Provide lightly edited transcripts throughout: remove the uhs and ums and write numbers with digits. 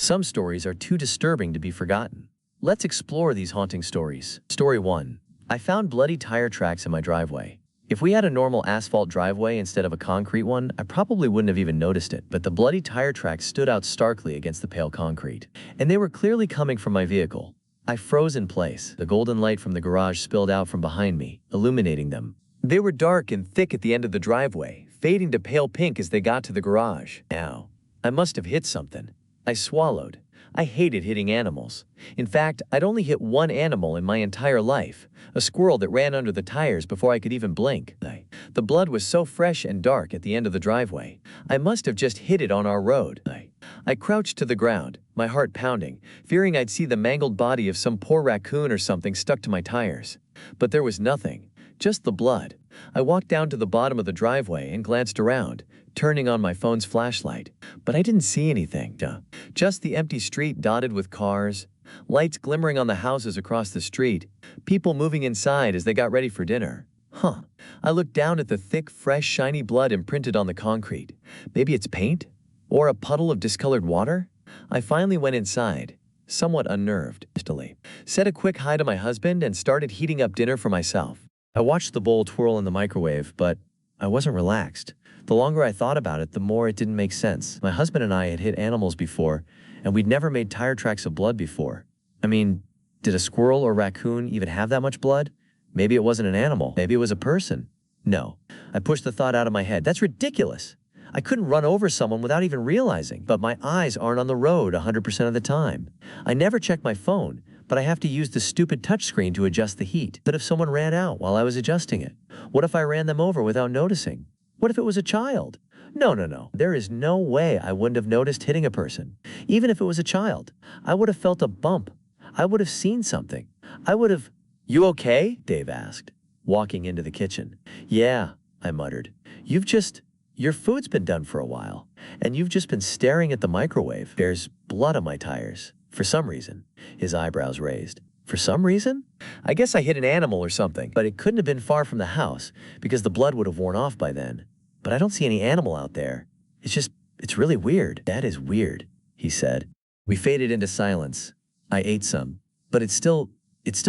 Some stories are too disturbing to be forgotten. Let's explore these haunting stories. Story 1. I found bloody tire tracks in my driveway. If we had a normal asphalt driveway instead of a concrete one, I probably wouldn't have even noticed it, but the bloody tire tracks stood out starkly against the pale concrete. And they were clearly coming from my vehicle. I froze in place. The golden light from the garage spilled out from behind me, illuminating them. They were dark and thick at the end of the driveway, fading to pale pink as they got to the garage. Ow. I must have hit something. I swallowed. I hated hitting animals. In fact, I'd only hit one animal in my entire life, a squirrel that ran under the tires before I could even blink. The blood was so fresh and dark at the end of the driveway. I must have just hit it on our road. I crouched to the ground, my heart pounding, fearing I'd see the mangled body of some poor raccoon or something stuck to my tires. But there was nothing, just the blood. I walked down to the bottom of the driveway and glanced around, turning on my phone's flashlight. But I didn't see anything. Just the empty street dotted with cars, lights glimmering on the houses across the street, people moving inside as they got ready for dinner. I looked down at the thick, fresh, shiny blood imprinted on the concrete. Maybe it's paint? Or a puddle of discolored water? I finally went inside, somewhat unnerved. Said a quick hi to my husband and started heating up dinner for myself. I watched the bowl twirl in the microwave, but I wasn't relaxed. The longer I thought about it, the more it didn't make sense. My husband and I had hit animals before, and we'd never made tire tracks of blood before. I mean, did a squirrel or raccoon even have that much blood? Maybe it wasn't an animal. Maybe it was a person. No. I pushed the thought out of my head. That's ridiculous. I couldn't run over someone without even realizing. But my eyes aren't on the road 100% of the time. I never check my phone, but I have to use the stupid touchscreen to adjust the heat. But if someone ran out while I was adjusting it? What if I ran them over without noticing? What if it was a child? No. There is no way I wouldn't have noticed hitting a person. Even if it was a child, I would have felt a bump. I would have seen something. I would have... "You okay?" Dave asked, walking into the kitchen. "Yeah," I muttered. Your food's been done for a while, and you've just been staring at the microwave. There's blood on my tires. For some reason." His eyebrows raised. "For some reason? I guess I hit an animal or something, but it couldn't have been far from the house because the blood would have worn off by then. But I don't see any animal out there. It's really weird." "That is weird," he said. We faded into silence. I ate some, but it still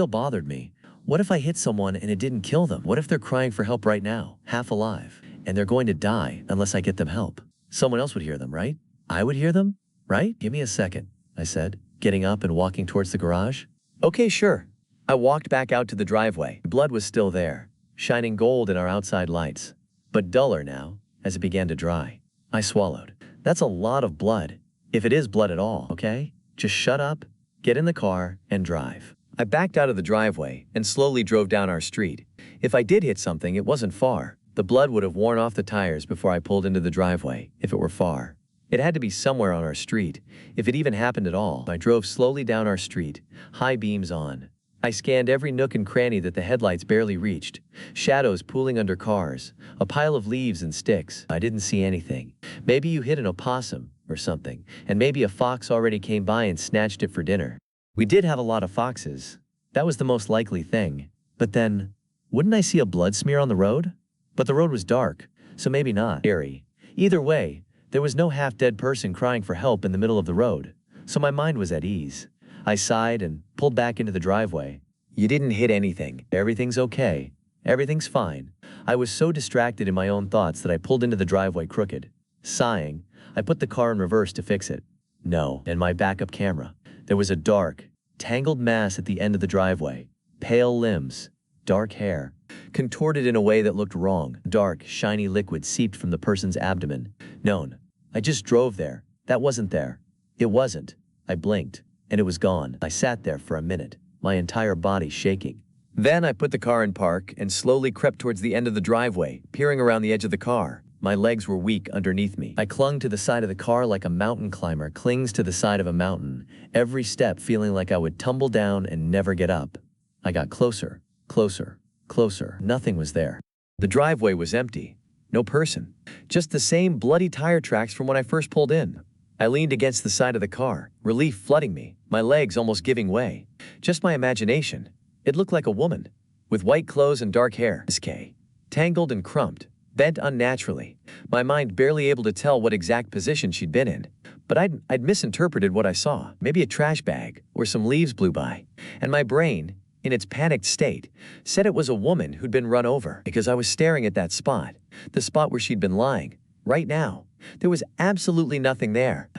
bothered me. What if I hit someone and it didn't kill them? What if they're crying for help right now, half alive, and they're going to die unless I get them help? Someone else would hear them, right? I would hear them, right? "Give me a second," I said, getting up and walking towards the garage. "Okay, sure." I walked back out to the driveway. Blood was still there, shining gold in our outside lights, but duller now as it began to dry. I swallowed. "That's a lot of blood, if it is blood at all, okay? Just shut up, get in the car, and drive." I backed out of the driveway and slowly drove down our street. If I did hit something, it wasn't far. The blood would have worn off the tires before I pulled into the driveway, if it were far. It had to be somewhere on our street, if it even happened at all. I drove slowly down our street, high beams on. I scanned every nook and cranny that the headlights barely reached. Shadows pooling under cars, a pile of leaves and sticks. I didn't see anything. Maybe you hit an opossum or something, and maybe a fox already came by and snatched it for dinner. We did have a lot of foxes. That was the most likely thing. But then, wouldn't I see a blood smear on the road? But the road was dark, so maybe not. Eerie. Either way, there was no half-dead person crying for help in the middle of the road, so my mind was at ease. I sighed and pulled back into the driveway. "You didn't hit anything. Everything's okay. Everything's fine." I was so distracted in my own thoughts that I pulled into the driveway crooked. Sighing, I put the car in reverse to fix it. No, and my backup camera. There was a dark, tangled mass at the end of the driveway. Pale limbs, dark hair, contorted in a way that looked wrong. Dark, shiny liquid seeped from the person's abdomen. No, I just drove there. That wasn't there. It wasn't. I blinked, and it was gone. I sat there for a minute, my entire body shaking. Then I put the car in park and slowly crept towards the end of the driveway, peering around the edge of the car. My legs were weak underneath me. I clung to the side of the car like a mountain climber clings to the side of a mountain, every step feeling like I would tumble down and never get up. I got closer, closer, closer. Nothing was there. The driveway was empty. No person. Just the same bloody tire tracks from when I first pulled in. I leaned against the side of the car, relief flooding me, my legs almost giving way. Just my imagination. It looked like a woman, with white clothes and dark hair. Tangled and crumped, bent unnaturally, my mind barely able to tell what exact position she'd been in. But I'd misinterpreted what I saw. Maybe a trash bag or some leaves blew by. And my brain, in its panicked state, said it was a woman who'd been run over because I was staring at that spot, the spot where she'd been lying. Right now, there was absolutely nothing there.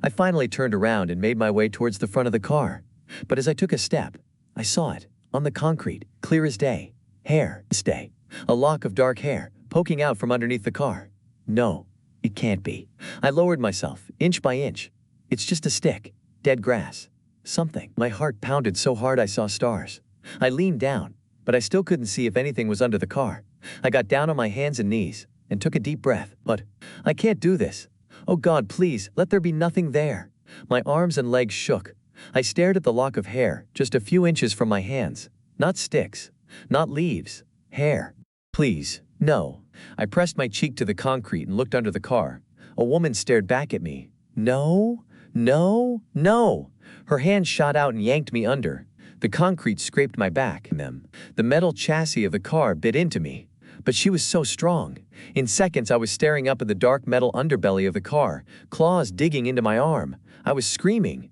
I finally turned around and made my way towards the front of the car. But as I took a step, I saw it, on the concrete, clear as day. Hair, stay. A lock of dark hair, poking out from underneath the car. No, it can't be. I lowered myself, inch by inch. It's just a stick, dead grass. Something. My heart pounded so hard I saw stars. I leaned down, but I still couldn't see if anything was under the car. I got down on my hands and knees and took a deep breath. But I can't do this. Oh God, please, let there be nothing there. My arms and legs shook. I stared at the lock of hair, just a few inches from my hands. Not sticks, not leaves, hair. Please, no. I pressed my cheek to the concrete and looked under the car. A woman stared back at me. No, no, no. Her hand shot out and yanked me under. The concrete scraped my back. The metal chassis of the car bit into me. But she was so strong. In seconds, I was staring up at the dark metal underbelly of the car, claws digging into my arm. I was screaming.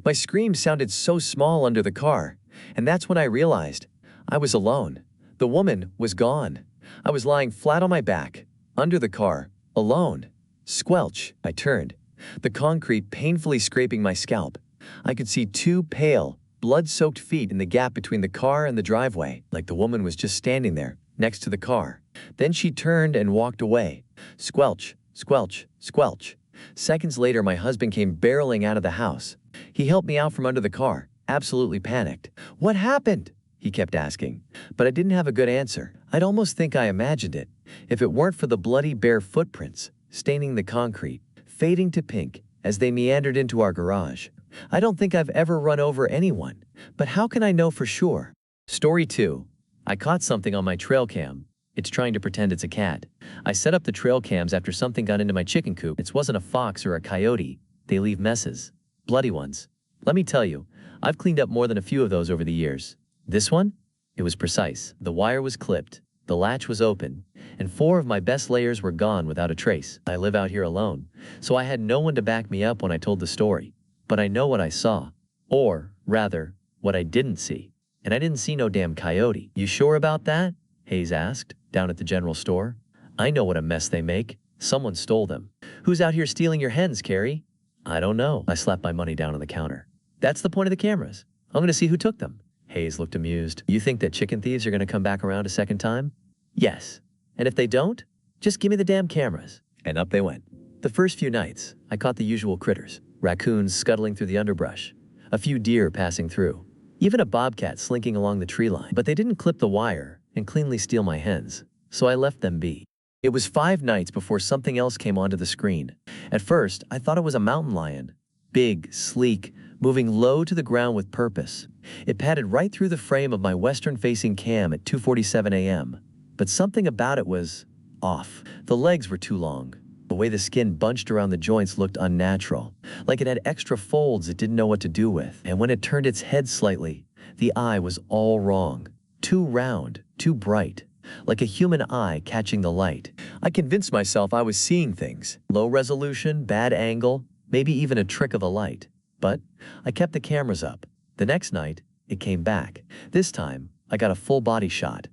My scream sounded so small under the car. And that's when I realized I was alone. The woman was gone. I was lying flat on my back, under the car, alone. Squelch. I turned, the concrete painfully scraping my scalp. I could see two pale, blood-soaked feet in the gap between the car and the driveway, like the woman was just standing there, next to the car. Then she turned and walked away. Squelch, squelch, squelch. Seconds later, my husband came barreling out of the house. He helped me out from under the car, absolutely panicked. What happened? He kept asking, but I didn't have a good answer. I'd almost think I imagined it, if it weren't for the bloody bare footprints, staining the concrete, fading to pink, as they meandered into our garage. I don't think I've ever run over anyone, but how can I know for sure? Story 2. I caught something on my trail cam. It's trying to pretend it's a cat. I set up the trail cams after something got into my chicken coop. It wasn't a fox or a coyote. They leave messes. Bloody ones. Let me tell you, I've cleaned up more than a few of those over the years. This one? It was precise. The wire was clipped, the latch was open, and 4 of my best layers were gone without a trace. I live out here alone, so I had no one to back me up when I told the story. But I know what I saw. Or, rather, what I didn't see. And I didn't see no damn coyote. You sure about that? Hayes asked, down at the general store. I know what a mess they make. Someone stole them. Who's out here stealing your hens, Carrie? I don't know. I slapped my money down on the counter. That's the point of the cameras. I'm gonna see who took them. Hayes looked amused. You think that chicken thieves are gonna come back around a second time? Yes. And if they don't, just give me the damn cameras. And up they went. The first few nights, I caught the usual critters. Raccoons scuttling through the underbrush. A few deer passing through. Even a bobcat slinking along the tree line. But they didn't clip the wire and cleanly steal my hens, so I left them be. It was 5 nights before something else came onto the screen. At first, I thought it was a mountain lion. Big, sleek, moving low to the ground with purpose. It padded right through the frame of my western-facing cam at 2:47 a.m. But something about it was off. The legs were too long. The way the skin bunched around the joints looked unnatural, like it had extra folds it didn't know what to do with. And when it turned its head slightly, the eye was all wrong. Too round, too bright, like a human eye catching the light. I convinced myself I was seeing things. Low resolution, bad angle, maybe even a trick of the light. But I kept the cameras up. The next night, it came back. This time, I got a full body shot.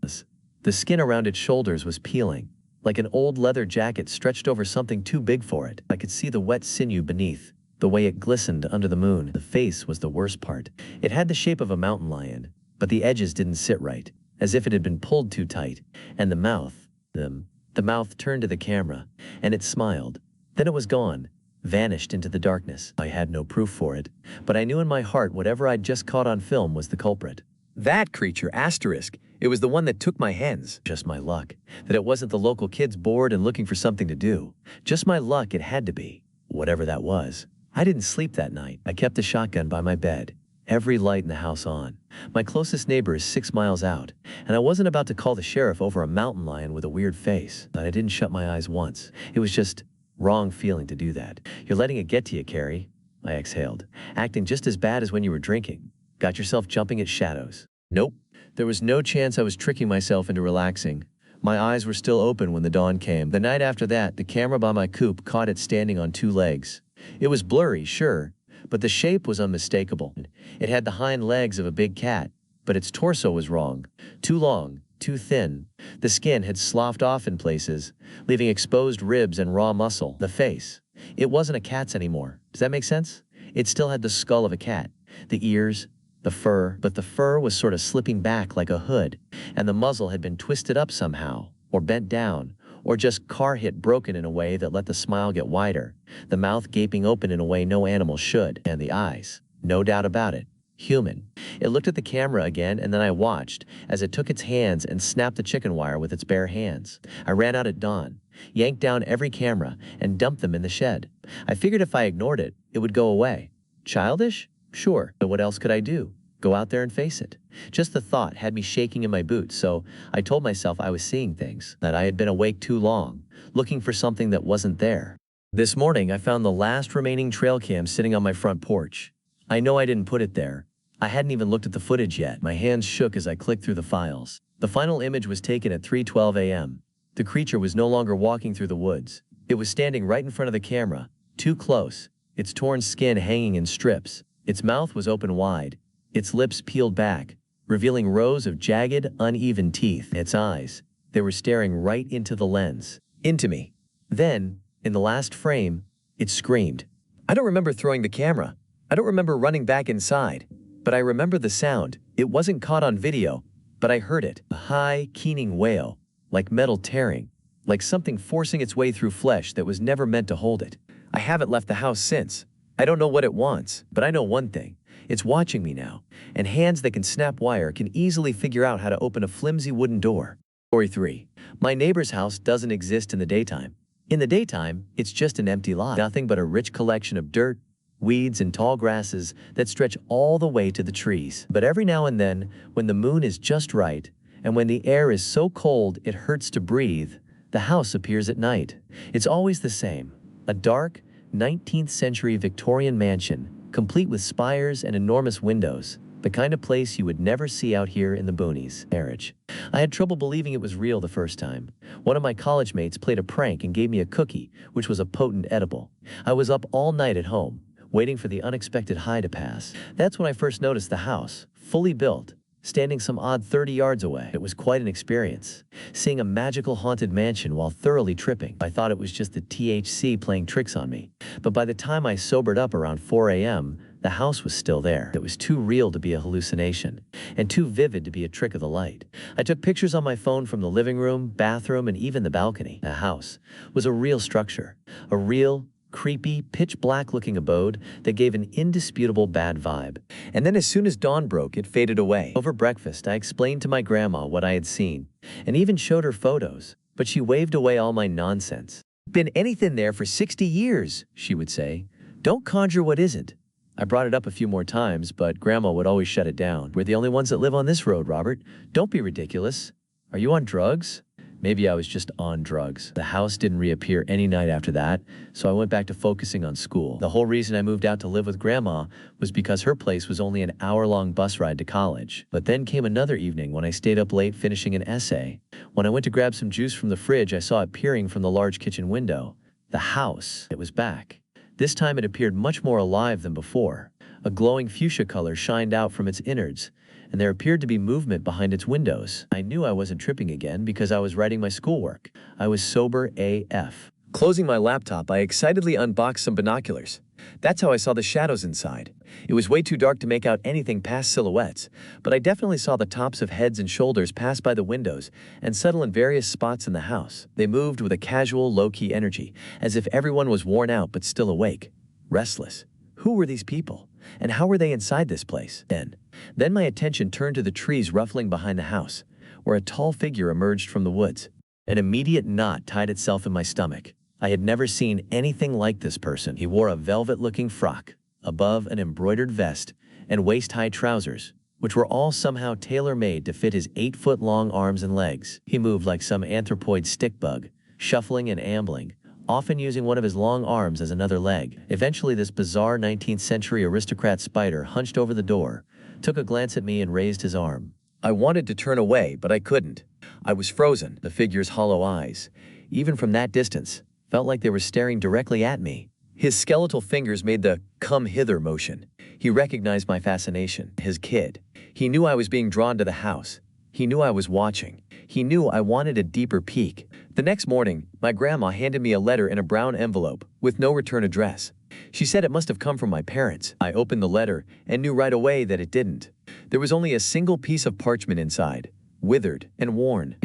The skin around its shoulders was peeling, like an old leather jacket stretched over something too big for it. I could see the wet sinew beneath, the way it glistened under the moon. The face was the worst part. It had the shape of a mountain lion, but the edges didn't sit right, as if it had been pulled too tight. And the mouth, the mouth turned to the camera, and it smiled. Then it was gone, vanished into the darkness. I had no proof for it, but I knew in my heart whatever I'd just caught on film was the culprit. That creature, asterisk, it was the one that took my hens. Just my luck, that it wasn't the local kids bored and looking for something to do. Just my luck it had to be. Whatever that was. I didn't sleep that night. I kept the shotgun by my bed, every light in the house on. My closest neighbor is 6 miles out, and I wasn't about to call the sheriff over a mountain lion with a weird face. But I didn't shut my eyes once. It was just wrong feeling to do that. You're letting it get to you, Carrie. I exhaled, acting just as bad as when you were drinking. Got yourself jumping at shadows. Nope. There was no chance I was tricking myself into relaxing. My eyes were still open when the dawn came. The night after that, the camera by my coop caught it standing on two legs. It was blurry, sure, but the shape was unmistakable. It had the hind legs of a big cat, but its torso was wrong. Too long, too thin. The skin had sloughed off in places, leaving exposed ribs and raw muscle. The face. It wasn't a cat's anymore. Does that make sense? It still had the skull of a cat, the ears, the fur, but the fur was sort of slipping back like a hood, and the muzzle had been twisted up somehow, or bent down, or just car hit broken in a way that let the smile get wider, the mouth gaping open in a way no animal should, and the eyes, no doubt about it, human. It looked at the camera again, and then I watched as it took its hands and snapped the chicken wire with its bare hands. I ran out at dawn, yanked down every camera, and dumped them in the shed. I figured if I ignored it, it would go away. Childish? Sure, but what else could I do? Go out there and face it. Just the thought had me shaking in my boots, so I told myself I was seeing things, that I had been awake too long, looking for something that wasn't there. This morning, I found the last remaining trail cam sitting on my front porch. I know I didn't put it there. I hadn't even looked at the footage yet. My hands shook as I clicked through the files. The final image was taken at 3:12 a.m. The creature was no longer walking through the woods. It was standing right in front of the camera, too close, its torn skin hanging in strips. Its mouth was open wide, its lips peeled back, revealing rows of jagged, uneven teeth. Its eyes, they were staring right into the lens, into me. Then, in the last frame, it screamed. I don't remember throwing the camera. I don't remember running back inside. But I remember the sound. It wasn't caught on video, but I heard it. A high, keening wail, like metal tearing, like something forcing its way through flesh that was never meant to hold it. I haven't left the house since. I don't know what it wants, but I know one thing. It's watching me now, and hands that can snap wire can easily figure out how to open a flimsy wooden door. Story 3. My neighbor's house doesn't exist in the daytime. In the daytime, it's just an empty lot. Nothing but a rich collection of dirt, weeds, and tall grasses that stretch all the way to the trees. But every now and then, when the moon is just right, and when the air is so cold it hurts to breathe, the house appears at night. It's always the same. A dark, 19th century Victorian mansion, complete with spires and enormous windows, the kind of place you would never see out here in the boonies. Marriage. I had trouble believing it was real the first time. One of my college mates played a prank and gave me a cookie, which was a potent edible. I was up all night at home, waiting for the unexpected high to pass. That's when I first noticed the house, fully built, standing some odd 30 yards away. It was quite an experience, seeing a magical haunted mansion while thoroughly tripping. I thought it was just the THC playing tricks on me. But by the time I sobered up around 4 a.m., the house was still there. It was too real to be a hallucination, and too vivid to be a trick of the light. I took pictures on my phone from the living room, bathroom, and even the balcony. The house was a real structure, a real, creepy, pitch-black looking abode that gave an indisputable bad vibe. And then as soon as dawn broke, it faded away. Over breakfast, I explained to my grandma what I had seen, and even showed her photos, but she waved away all my nonsense. "Been anything there for 60 years, she would say. "Don't conjure what isn't." I brought it up a few more times, but Grandma would always shut it down. "We're the only ones that live on this road, Robert. Don't be ridiculous. Are you on drugs?" Maybe I was just on drugs. The house didn't reappear any night after that, so I went back to focusing on school. The whole reason I moved out to live with Grandma was because her place was only an hour-long bus ride to college. But then came another evening when I stayed up late finishing an essay. When I went to grab some juice from the fridge, I saw it peering from the large kitchen window. The house. It was back. This time it appeared much more alive than before. A glowing fuchsia color shined out from its innards, and there appeared to be movement behind its windows. I knew I wasn't tripping again because I was writing my schoolwork. I was sober AF. Closing my laptop, I excitedly unboxed some binoculars. That's how I saw the shadows inside. It was way too dark to make out anything past silhouettes, but I definitely saw the tops of heads and shoulders pass by the windows and settle in various spots in the house. They moved with a casual, low-key energy, as if everyone was worn out but still awake, restless. Who were these people? And how were they inside this place? Then my attention turned to the trees ruffling behind the house, where a tall figure emerged from the woods. An immediate knot tied itself in my stomach. I had never seen anything like this person. He wore a velvet-looking frock, above an embroidered vest, and waist-high trousers, which were all somehow tailor-made to fit his 8-foot-long arms and legs. He moved like some anthropoid stick bug, shuffling and ambling, often using one of his long arms as another leg. Eventually, this bizarre 19th century aristocrat spider hunched over the door, took a glance at me and raised his arm. I wanted to turn away, but I couldn't. I was frozen. The figure's hollow eyes, even from that distance, felt like they were staring directly at me. His skeletal fingers made the "come hither" motion. He recognized my fascination. His kid. He knew I was being drawn to the house. He knew I was watching. He knew I wanted a deeper peek. The next morning, my grandma handed me a letter in a brown envelope with no return address. She said it must have come from my parents. I opened the letter and knew right away that it didn't. There was only a single piece of parchment inside, withered and worn.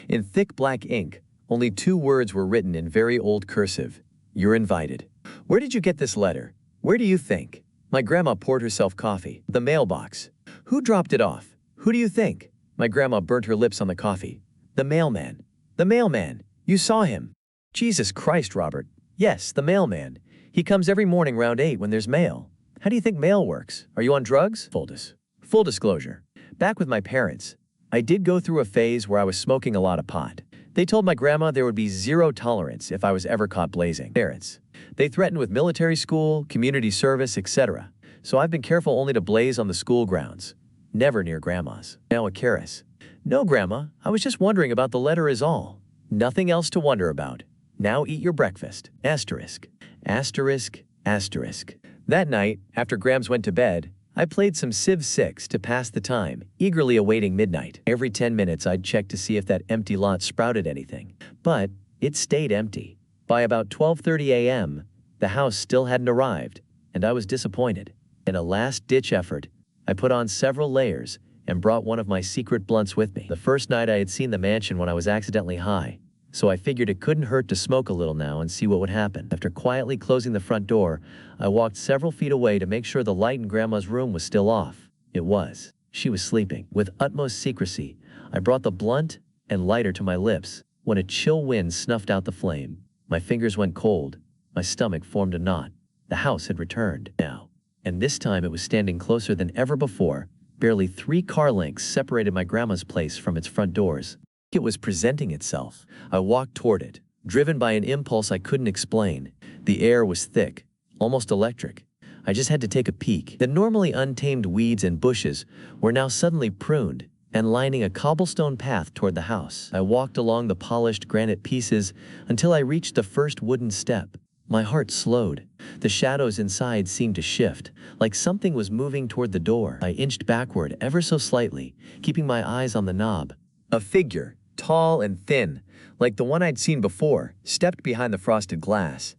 In thick black ink, only 2 words were written in very old cursive. "You're invited." Where did you get this letter? Where do you think? My grandma poured herself coffee. The mailbox. Who dropped it off? Who do you think? My grandma burnt her lips on the coffee. The mailman. The mailman. You saw him. Jesus Christ, Robert. Yes, the mailman. He comes every morning round 8 when there's mail. How do you think mail works? Are you on drugs? Full disclosure. Back with my parents, I did go through a phase where I was smoking a lot of pot. They told my grandma there would be 0 tolerance if I was ever caught blazing. Parents. They threatened with military school, community service, etc. So I've been careful only to blaze on the school grounds. Never near grandma's. Now a Karis. No, grandma, I was just wondering about the letter is all. Nothing else to wonder about. Now eat your breakfast. Asterisk. Asterisk. Asterisk. That night, after Grams went to bed, I played some Civ 6 to pass the time, eagerly awaiting midnight. Every 10 minutes I'd check to see if that empty lot sprouted anything. But it stayed empty. By about 12:30 a.m., the house still hadn't arrived, and I was disappointed. In a last-ditch effort, I put on several layers and brought one of my secret blunts with me. The first night I had seen the mansion when I was accidentally high, so I figured it couldn't hurt to smoke a little now and see what would happen. After quietly closing the front door, I walked several feet away to make sure the light in Grandma's room was still off. It was. She was sleeping. With utmost secrecy, I brought the blunt and lighter to my lips when a chill wind snuffed out the flame. My fingers went cold. My stomach formed a knot. The house had returned now, and this time it was standing closer than ever before. Barely 3 car lengths separated my grandma's place from its front doors. It was presenting itself. I walked toward it, driven by an impulse I couldn't explain. The air was thick, almost electric. I just had to take a peek. The normally untamed weeds and bushes were now suddenly pruned and lining a cobblestone path toward the house. I walked along the polished granite pieces until I reached the first wooden step. My heart slowed. The shadows inside seemed to shift, like something was moving toward the door. I inched backward ever so slightly, keeping my eyes on the knob. A figure, tall and thin, like the one I'd seen before, stepped behind the frosted glass.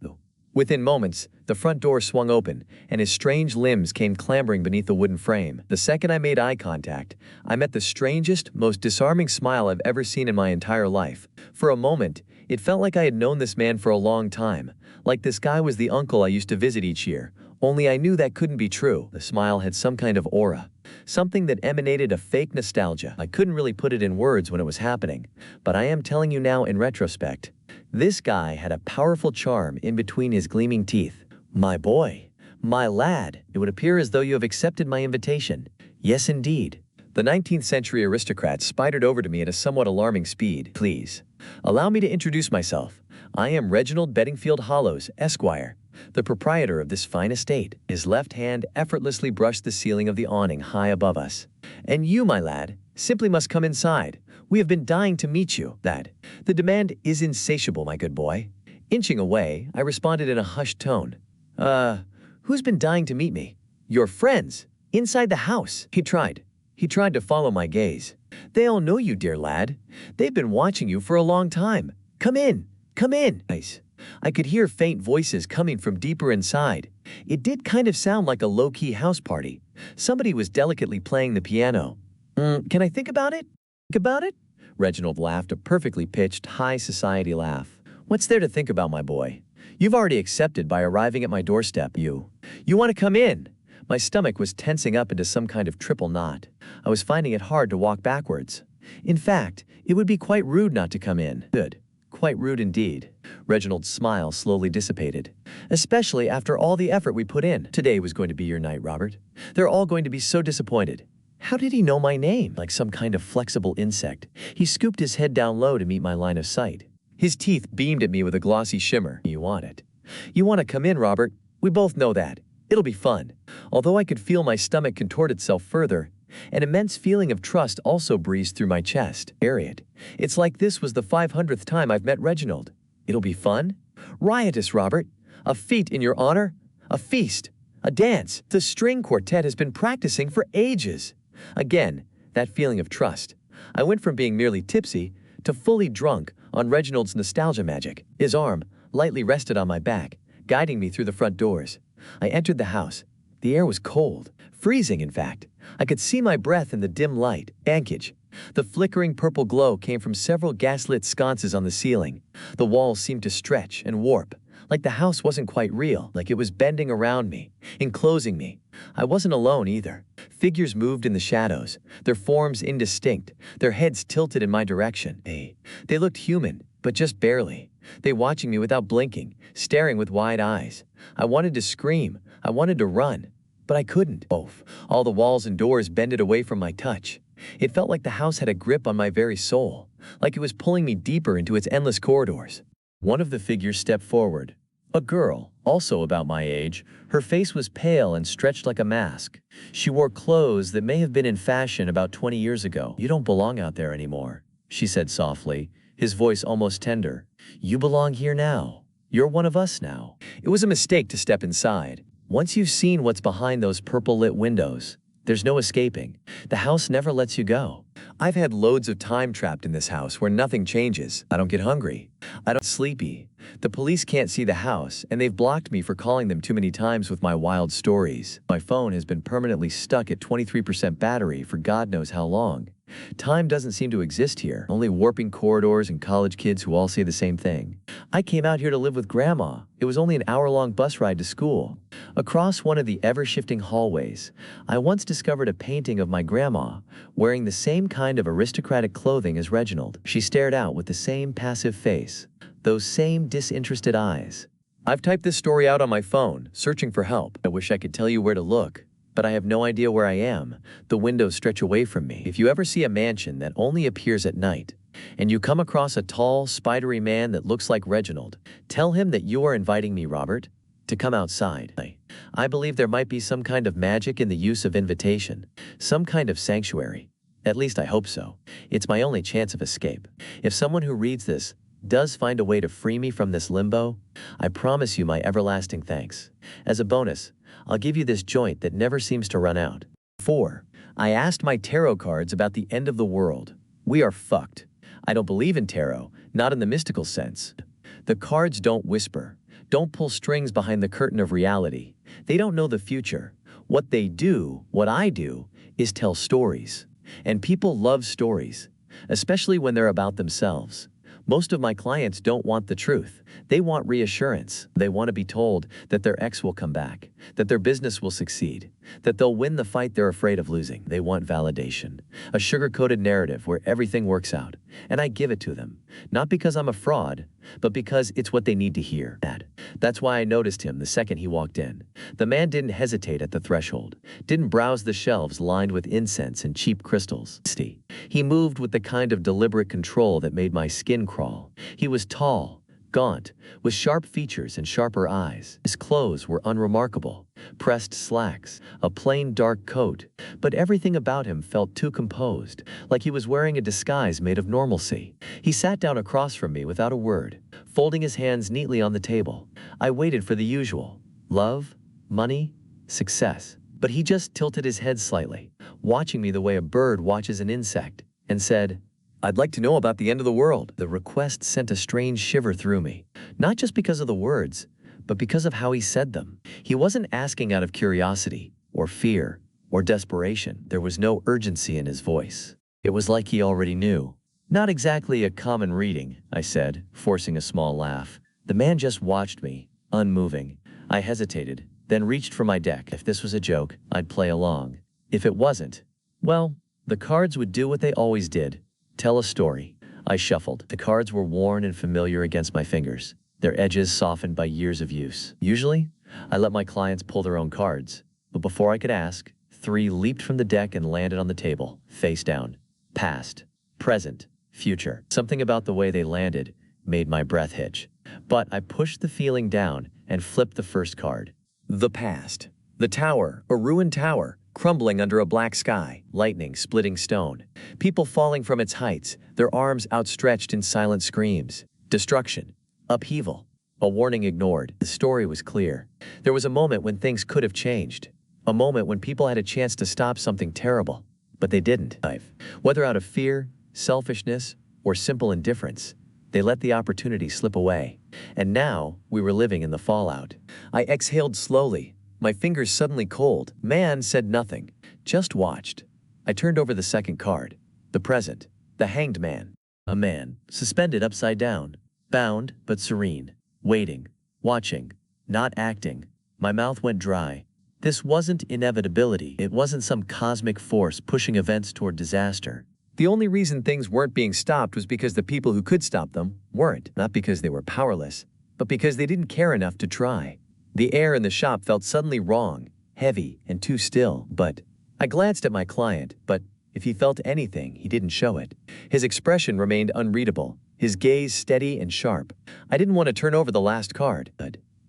Within moments, the front door swung open, and his strange limbs came clambering beneath the wooden frame. The second I made eye contact, I met the strangest, most disarming smile I've ever seen in my entire life. For a moment, it felt like I had known this man for a long time, like this guy was the uncle I used to visit each year, only I knew that couldn't be true. The smile had some kind of aura, something that emanated a fake nostalgia. I couldn't really put it in words when it was happening, but I am telling you now in retrospect. This guy had a powerful charm in between his gleaming teeth. My boy, my lad, it would appear as though you have accepted my invitation. Yes, indeed. The 19th century aristocrat spidered over to me at a somewhat alarming speed. Please, allow me to introduce myself. I am Reginald Bedingfield Hollows, Esquire, the proprietor of this fine estate. His left hand effortlessly brushed the ceiling of the awning high above us. And you, my lad, simply must come inside. We have been dying to meet you. The demand is insatiable, my good boy. Inching away, I responded in a hushed tone. Who's been dying to meet me? Your friends, inside the house. He tried to follow my gaze. They all know you, dear lad. They've been watching you for a long time. Come in, come in. Nice. I could hear faint voices coming from deeper inside. It did kind of sound like a low-key house party. Somebody was delicately playing the piano. Can I think about it? Think about it? Reginald laughed, a perfectly pitched, high society laugh. What's there to think about, my boy? You've already accepted by arriving at my doorstep. You want to come in? My stomach was tensing up into some kind of triple knot. I was finding it hard to walk backwards. In fact, it would be quite rude not to come in. Good. Quite rude indeed. Reginald's smile slowly dissipated. Especially after all the effort we put in. Today was going to be your night, Robert. They're all going to be so disappointed. How did he know my name? Like some kind of flexible insect, he scooped his head down low to meet my line of sight. His teeth beamed at me with a glossy shimmer. You want it. You want to come in, Robert. We both know that. It'll be fun. Although I could feel my stomach contort itself further, An immense feeling of trust also breezed through my chest. Harriet. It's like this was the 500th time I've met Reginald. It'll be fun? Riotous, Robert. A feat in your honor? A feast. A dance. The string quartet has been practicing for ages. Again, that feeling of trust. I went from being merely tipsy to fully drunk on Reginald's nostalgia magic. His arm lightly rested on my back, guiding me through the front doors. I entered the house. The air was cold, freezing in fact. I could see my breath in the dim light. Bankage. The flickering purple glow came from several gaslit sconces on the ceiling. The walls seemed to stretch and warp, like the house wasn't quite real, like it was bending around me, enclosing me. I wasn't alone either. Figures moved in the shadows, their forms indistinct, their heads tilted in my direction. They looked human, but just barely. They watching me without blinking, staring with wide eyes. I wanted to scream, I wanted to run, but I couldn't. All the walls and doors bended away from my touch. It felt like the house had a grip on my very soul, like it was pulling me deeper into its endless corridors. One of the figures stepped forward. A girl, also about my age. Her face was pale and stretched like a mask. She wore clothes that may have been in fashion about 20 years ago. "You don't belong out there anymore," she said softly, his voice almost tender. "You belong here now. You're one of us now." It was a mistake to step inside. Once you've seen what's behind those purple-lit windows, there's no escaping. The house never lets you go. I've had loads of time trapped in this house where nothing changes. I don't get hungry. I don't get sleepy. The police can't see the house, and they've blocked me for calling them too many times with my wild stories. My phone has been permanently stuck at 23% battery for God knows how long. Time doesn't seem to exist here, only warping corridors and college kids who all say the same thing. I came out here to live with Grandma. It was only an hour-long bus ride to school. Across one of the ever-shifting hallways, I once discovered a painting of my grandma, wearing the same kind of aristocratic clothing as Reginald. She stared out with the same passive face, those same disinterested eyes. I've typed this story out on my phone, searching for help. I wish I could tell you where to look, but I have no idea where I am. The windows stretch away from me. If you ever see a mansion that only appears at night, and you come across a tall, spidery man that looks like Reginald, tell him that you are inviting me, Robert, to come outside. I believe there might be some kind of magic in the use of invitation, some kind of sanctuary. At least I hope so. It's my only chance of escape. If someone who reads this does find a way to free me from this limbo, I promise you my everlasting thanks. As a bonus, I'll give you this joint that never seems to run out. 4. I asked my tarot cards about the end of the world. We are fucked. I don't believe in tarot, not in the mystical sense. The cards don't whisper, don't pull strings behind the curtain of reality. They don't know the future. What they do, what I do, is tell stories. And people love stories, especially when they're about themselves. Most of my clients don't want the truth. They want reassurance. They want to be told that their ex will come back, that their business will succeed, that they'll win the fight they're afraid of losing. They want validation, a sugar-coated narrative where everything works out. And I give it to them, not because I'm a fraud, but because it's what they need to hear. That's why I noticed him the second he walked in. The man didn't hesitate at the threshold, didn't browse the shelves lined with incense and cheap crystals. He moved with the kind of deliberate control that made my skin crawl. He was tall, gaunt, with sharp features and sharper eyes. His clothes were unremarkable. Pressed slacks, a plain dark coat, but everything about him felt too composed, like he was wearing a disguise made of normalcy. He sat down across from me without a word, folding his hands neatly on the table. I waited for the usual. Love, money, success. But he just tilted his head slightly, watching me the way a bird watches an insect, and said, "I'd like to know about the end of the world." The request sent a strange shiver through me, not just because of the words, but because of how he said them. He wasn't asking out of curiosity, or fear, or desperation. There was no urgency in his voice. It was like he already knew. "Not exactly a common reading," I said, forcing a small laugh. The man just watched me, unmoving. I hesitated, then reached for my deck. If this was a joke, I'd play along. If it wasn't, well, the cards would do what they always did. Tell a story. I shuffled. The cards were worn and familiar against my fingers, their edges softened by years of use. Usually, I let my clients pull their own cards, but before I could ask, 3 leaped from the deck and landed on the table, face down. Past, present, future. Something about the way they landed made my breath hitch. But I pushed the feeling down and flipped the first card. The past. The tower, a ruined tower, crumbling under a black sky, lightning splitting stone, people falling from its heights, their arms outstretched in silent screams, destruction, upheaval, a warning ignored. The story was clear. There was a moment when things could have changed, a moment when people had a chance to stop something terrible, but they didn't. Whether out of fear, selfishness, or simple indifference, they let the opportunity slip away. And now, we were living in the fallout. I exhaled slowly, my fingers suddenly cold. Man said nothing, just watched. I turned over the second card. The present. The hanged man. A man, suspended upside down. Bound, but serene. Waiting. Watching. Not acting. My mouth went dry. This wasn't inevitability. It wasn't some cosmic force pushing events toward disaster. The only reason things weren't being stopped was because the people who could stop them weren't. Not because they were powerless, but because they didn't care enough to try. The air in the shop felt suddenly wrong, heavy, and too still. But I glanced at my client, but if he felt anything, he didn't show it. His expression remained unreadable, his gaze steady and sharp. I didn't want to turn over the last card,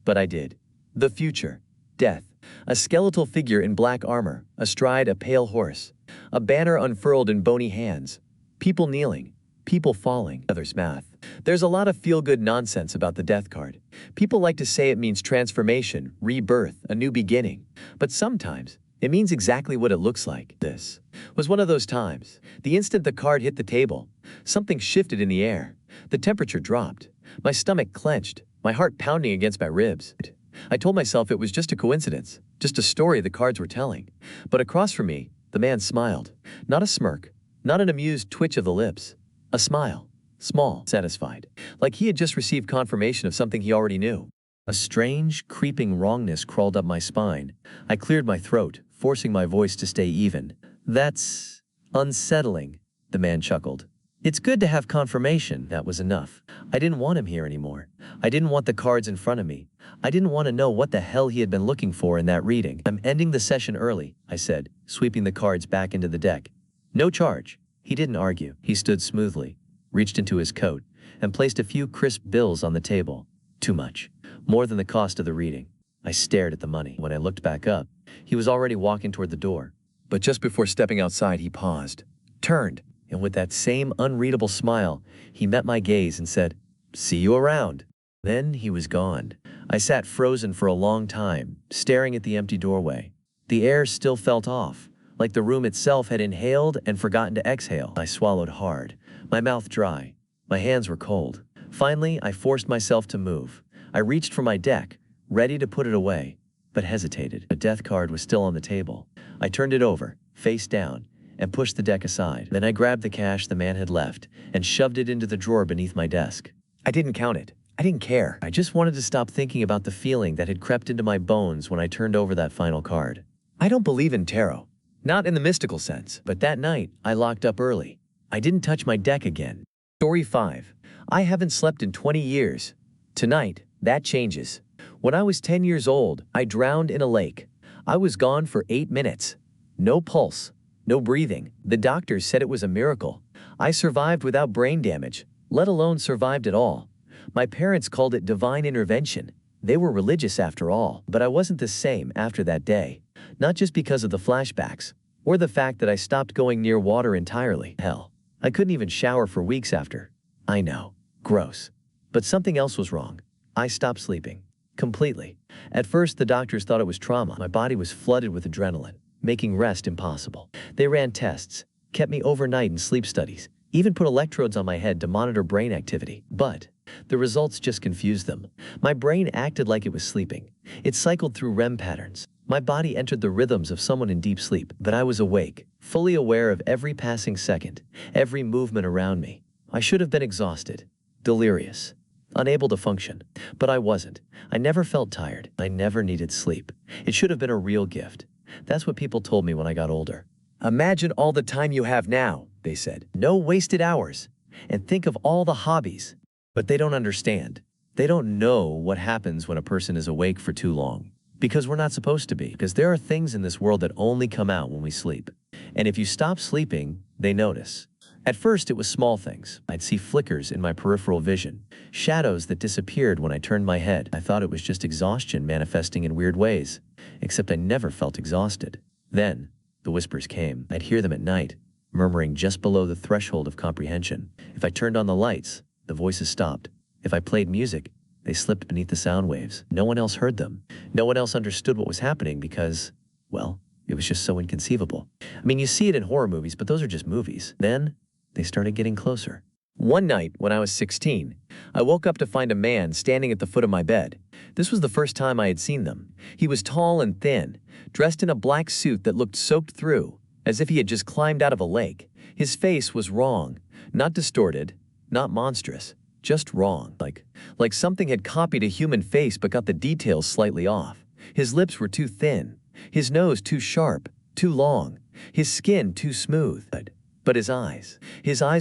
but I did. The future. Death. A skeletal figure in black armor, astride a pale horse. A banner unfurled in bony hands. People kneeling. People falling. Others' math. There's a lot of feel-good nonsense about the death card. People like to say it means transformation, rebirth, a new beginning. But sometimes, it means exactly what it looks like. This was one of those times. The instant the card hit the table, something shifted in the air. The temperature dropped. My stomach clenched, my heart pounding against my ribs. I told myself it was just a coincidence, just a story the cards were telling. But across from me, the man smiled. Not a smirk, not an amused twitch of the lips. A smile. Small, satisfied, like he had just received confirmation of something he already knew. A strange, creeping wrongness crawled up my spine. I cleared my throat, forcing my voice to stay even. That's unsettling, the man chuckled. It's good to have confirmation. That was enough. I didn't want him here anymore. I didn't want the cards in front of me. I didn't want to know what the hell he had been looking for in that reading. I'm ending the session early, I said, sweeping the cards back into the deck. No charge. He didn't argue. He stood smoothly, reached into his coat, and placed a few crisp bills on the table. Too much. More than the cost of the reading. I stared at the money. When I looked back up, he was already walking toward the door. But just before stepping outside, he paused, turned, and with that same unreadable smile, he met my gaze and said, "See you around." Then he was gone. I sat frozen for a long time, staring at the empty doorway. The air still felt off, like the room itself had inhaled and forgotten to exhale. I swallowed hard, my mouth dry. My hands were cold. Finally, I forced myself to move. I reached for my deck, ready to put it away, but hesitated. The death card was still on the table. I turned it over, face down, and pushed the deck aside. Then I grabbed the cash the man had left and shoved it into the drawer beneath my desk. I didn't count it. I didn't care. I just wanted to stop thinking about the feeling that had crept into my bones when I turned over that final card. I don't believe in tarot. Not in the mystical sense, but that night, I locked up early. I didn't touch my deck again. Story 5. I haven't slept in 20 years. Tonight, that changes. When I was 10 years old, I drowned in a lake. I was gone for 8 minutes. No pulse. No breathing. The doctors said it was a miracle. I survived without brain damage, let alone survived at all. My parents called it divine intervention. They were religious after all. But I wasn't the same after that day. Not just because of the flashbacks, or the fact that I stopped going near water entirely. Hell, I couldn't even shower for weeks after. I know. Gross. But something else was wrong. I stopped sleeping. Completely. At first, the doctors thought it was trauma. My body was flooded with adrenaline, making rest impossible. They ran tests, kept me overnight in sleep studies, even put electrodes on my head to monitor brain activity. But the results just confused them. My brain acted like it was sleeping. It cycled through REM patterns. My body entered the rhythms of someone in deep sleep, but I was awake, fully aware of every passing second, every movement around me. I should have been exhausted, delirious, unable to function, but I wasn't. I never felt tired. I never needed sleep. It should have been a real gift. That's what people told me when I got older. Imagine all the time you have now, they said. No wasted hours. And think of all the hobbies. But they don't understand. They don't know what happens when a person is awake for too long. Because we're not supposed to be. Because there are things in this world that only come out when we sleep. And if you stop sleeping, they notice. At first, it was small things. I'd see flickers in my peripheral vision, shadows that disappeared when I turned my head. I thought it was just exhaustion manifesting in weird ways, except I never felt exhausted. Then, The whispers came. I'd hear them at night, murmuring just below the threshold of comprehension. If I turned on the lights, the voices stopped. If I played music, they slipped beneath the sound waves. No one else heard them. No one else understood what was happening because, well, it was just so inconceivable. I mean, you see it in horror movies, but those are just movies. Then, they started getting closer. One night, when I was 16, I woke up to find a man standing at the foot of my bed. This was the first time I had seen them. He was tall and thin, dressed in a black suit that looked soaked through, as if he had just climbed out of a lake. His face was wrong, not distorted, not monstrous, just wrong. Like something had copied a human face but got the details slightly off. His lips were too thin, his nose too sharp, too long, his skin too smooth. But his eyes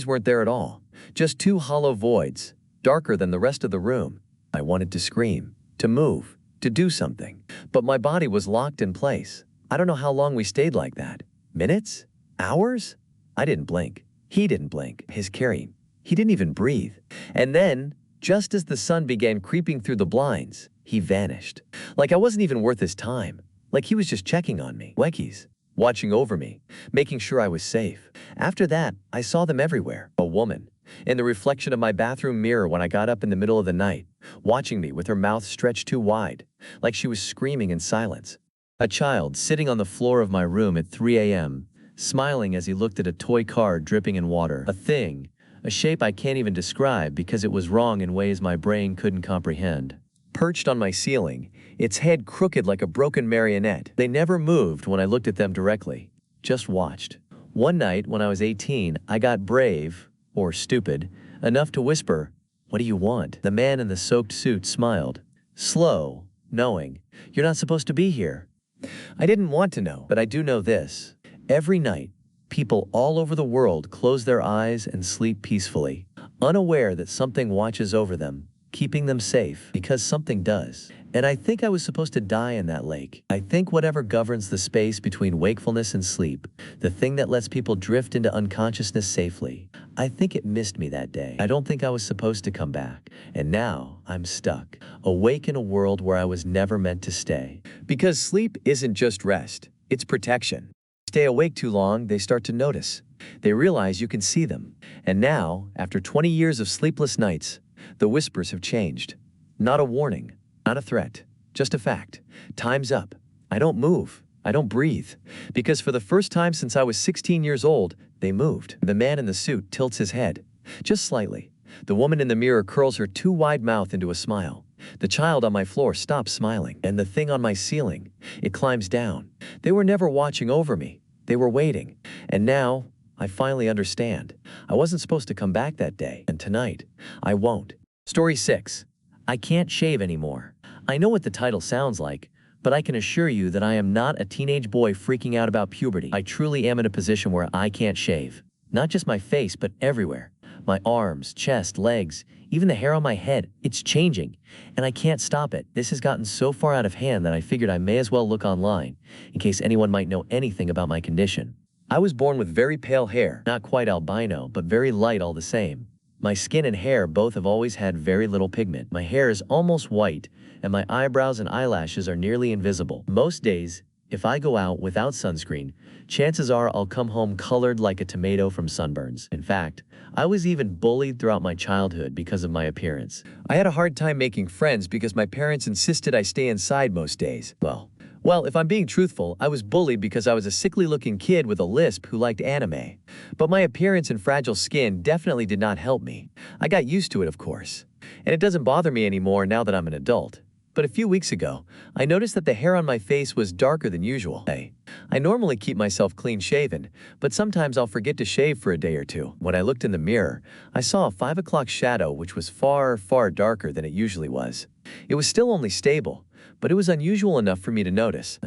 weren't there at all. Just two hollow voids, darker than the rest of the room. I wanted to scream, to move, to do something. But my body was locked in place. I don't know how long we stayed like that. Minutes? Hours? I didn't blink. He didn't blink. His carrying. He didn't even breathe. And then, just as the sun began creeping through the blinds, he vanished. Like I wasn't even worth his time. Like he was just checking on me. Weckies. Watching over me, making sure I was safe. After that, I saw them everywhere. A woman, in the reflection of my bathroom mirror when I got up in the middle of the night, watching me with her mouth stretched too wide, like she was screaming in silence. A child sitting on the floor of my room at 3 a.m., smiling as he looked at a toy car dripping in water. A thing, a shape I can't even describe because it was wrong in ways my brain couldn't comprehend. Perched on my ceiling, its head crooked like a broken marionette. They never moved when I looked at them directly, just watched. One night when I was 18, I got brave, or stupid, enough to whisper, "What do you want?" The man in the soaked suit smiled, slow, knowing, "You're not supposed to be here." I didn't want to know, but I do know this. Every night, people all over the world close their eyes and sleep peacefully, unaware that something watches over them, keeping them safe, because something does. And I think I was supposed to die in that lake. I think whatever governs the space between wakefulness and sleep, the thing that lets people drift into unconsciousness safely, I think it missed me that day. I don't think I was supposed to come back. And now I'm stuck, awake in a world where I was never meant to stay. Because sleep isn't just rest, it's protection. Stay awake too long, they start to notice. They realize you can see them. And now, after 20 years of sleepless nights, the whispers have changed. Not a warning, not a threat, just a fact. Time's up. I don't move. I don't breathe. Because for the first time since I was 16 years old, they moved. The man in the suit tilts his head, just slightly. The woman in the mirror curls her too wide mouth into a smile. The child on my floor stops smiling. And the thing on my ceiling, it climbs down. They were never watching over me. They were waiting. And now, I finally understand. I wasn't supposed to come back that day, and tonight, I won't. Story 6. I can't shave anymore. I know what the title sounds like, but I can assure you that I am not a teenage boy freaking out about puberty. I truly am in a position where I can't shave. Not just my face, but everywhere. My arms, chest, legs, even the hair on my head, it's changing, and I can't stop it. This has gotten so far out of hand that I figured I may as well look online, in case anyone might know anything about my condition. I was born with very pale hair, not quite albino, but very light all the same. My skin and hair both have always had very little pigment. My hair is almost white, and my eyebrows and eyelashes are nearly invisible. Most days, if I go out without sunscreen, chances are I'll come home colored like a tomato from sunburns. In fact, I was even bullied throughout my childhood because of my appearance. I had a hard time making friends because my parents insisted I stay inside most days. Well, if I'm being truthful, I was bullied because I was a sickly-looking kid with a lisp who liked anime. But my appearance and fragile skin definitely did not help me. I got used to it, of course. And it doesn't bother me anymore now that I'm an adult. But a few weeks ago, I noticed that the hair on my face was darker than usual. I normally keep myself clean-shaven, but sometimes I'll forget to shave for a day or two. When I looked in the mirror, I saw a 5 o'clock shadow which was far, far darker than it usually was. It was still only stable, but it was unusual enough for me to notice.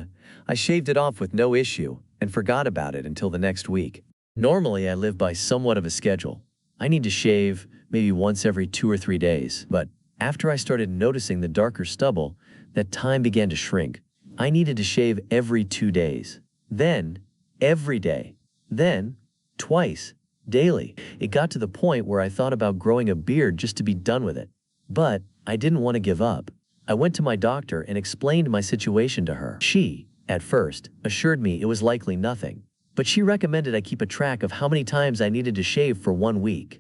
I shaved it off with no issue and forgot about it until the next week. Normally, I live by somewhat of a schedule. I need to shave maybe once every 2 or 3 days, but after I started noticing the darker stubble, that time began to shrink. I needed to shave every 2 days, then every day, then twice, daily. It got to the point where I thought about growing a beard just to be done with it. But I didn't want to give up. I went to my doctor and explained my situation to her. She, At first, assured me it was likely nothing, but she recommended I keep a track of how many times I needed to shave for 1 week.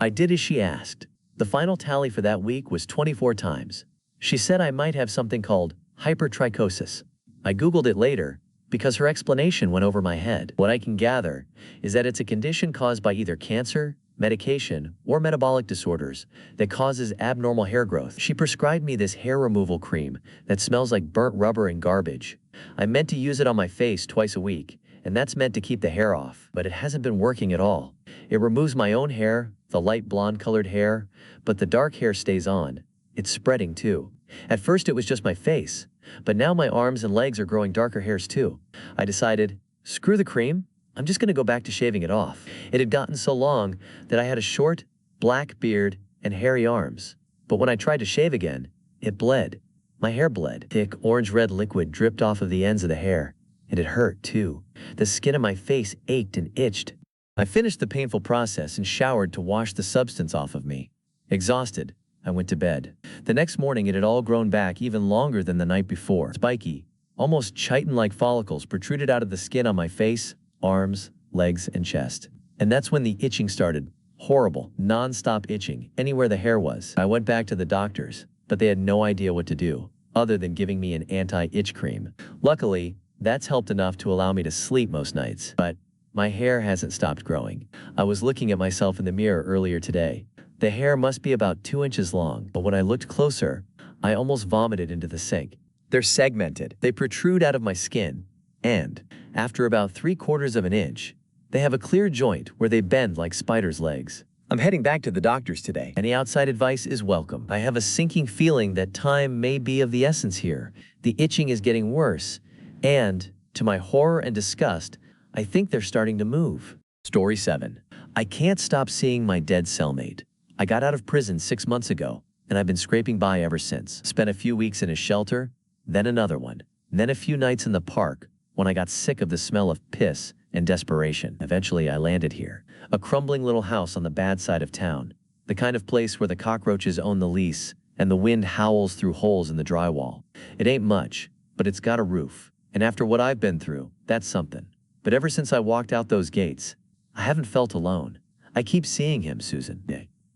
I did as she asked. The final tally for that week was 24 times. She said I might have something called hypertrichosis. I googled it later because her explanation went over my head. What I can gather is that it's a condition caused by either cancer, medication, or metabolic disorders that causes abnormal hair growth. She prescribed me this hair removal cream that smells like burnt rubber and garbage. I meant to use it on my face twice a week, and that's meant to keep the hair off, but it hasn't been working at all. It removes my own hair, the light blonde colored hair, but the dark hair stays on. It's spreading too. At first it was just my face, but now my arms and legs are growing darker hairs too. I decided, screw the cream, I'm just gonna go back to shaving it off. It had gotten so long that I had a short, black beard and hairy arms. But when I tried to shave again, it bled. My hair bled. Thick orange-red liquid dripped off of the ends of the hair, and it hurt too. The skin of my face ached and itched. I finished the painful process and showered to wash the substance off of me. Exhausted, I went to bed. The next morning it had all grown back even longer than the night before. Spiky, almost chitin-like follicles protruded out of the skin on my face, arms, legs, and chest. And that's when the itching started. Horrible, non-stop itching, anywhere the hair was. I went back to the doctors, but they had no idea what to do, other than giving me an anti-itch cream. Luckily, that's helped enough to allow me to sleep most nights. But my hair hasn't stopped growing. I was looking at myself in the mirror earlier today. The hair must be about 2 inches long, but when I looked closer, I almost vomited into the sink. They're segmented. They protrude out of my skin, and after about 3/4 of an inch, they have a clear joint where they bend like spiders' legs. I'm heading back to the doctor's today. Any outside advice is welcome. I have a sinking feeling that time may be of the essence here. The itching is getting worse, and, to my horror and disgust, I think they're starting to move. Story 7. I can't stop seeing my dead cellmate. I got out of prison 6 months ago, and I've been scraping by ever since. Spent a few weeks in a shelter, then another one, then a few nights in the park when I got sick of the smell of piss and desperation. Eventually, I landed here, a crumbling little house on the bad side of town, the kind of place where the cockroaches own the lease and the wind howls through holes in the drywall. It ain't much, but it's got a roof, and after what I've been through, that's something. But ever since I walked out those gates, I haven't felt alone. I keep seeing him, Susan.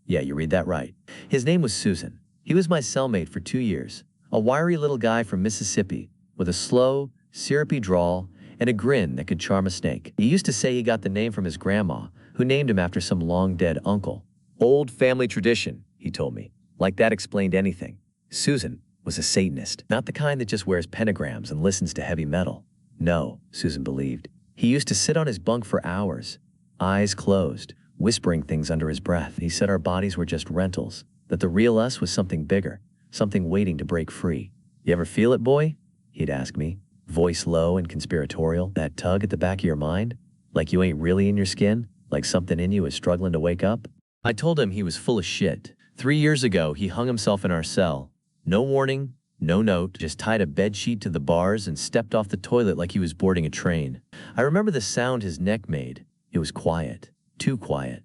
Yeah, you read that right. His name was Susan. He was my cellmate for 2 years, a wiry little guy from Mississippi with a slow, syrupy drawl and a grin that could charm a snake. He used to say he got the name from his grandma, who named him after some long-dead uncle. Old family tradition, he told me. Like that explained anything. Susan was a Satanist, not the kind that just wears pentagrams and listens to heavy metal. No, Susan believed. He used to sit on his bunk for hours, eyes closed, whispering things under his breath. He said our bodies were just rentals, that the real us was something bigger, something waiting to break free. You ever feel it, boy? He'd ask me, voice low and conspiratorial. That tug at the back of your mind? Like you ain't really in your skin? Like something in you is struggling to wake up? I told him he was full of shit. 3 years ago, he hung himself in our cell. No warning, no note, just tied a bedsheet to the bars and stepped off the toilet like he was boarding a train. I remember the sound his neck made. It was quiet. Too quiet.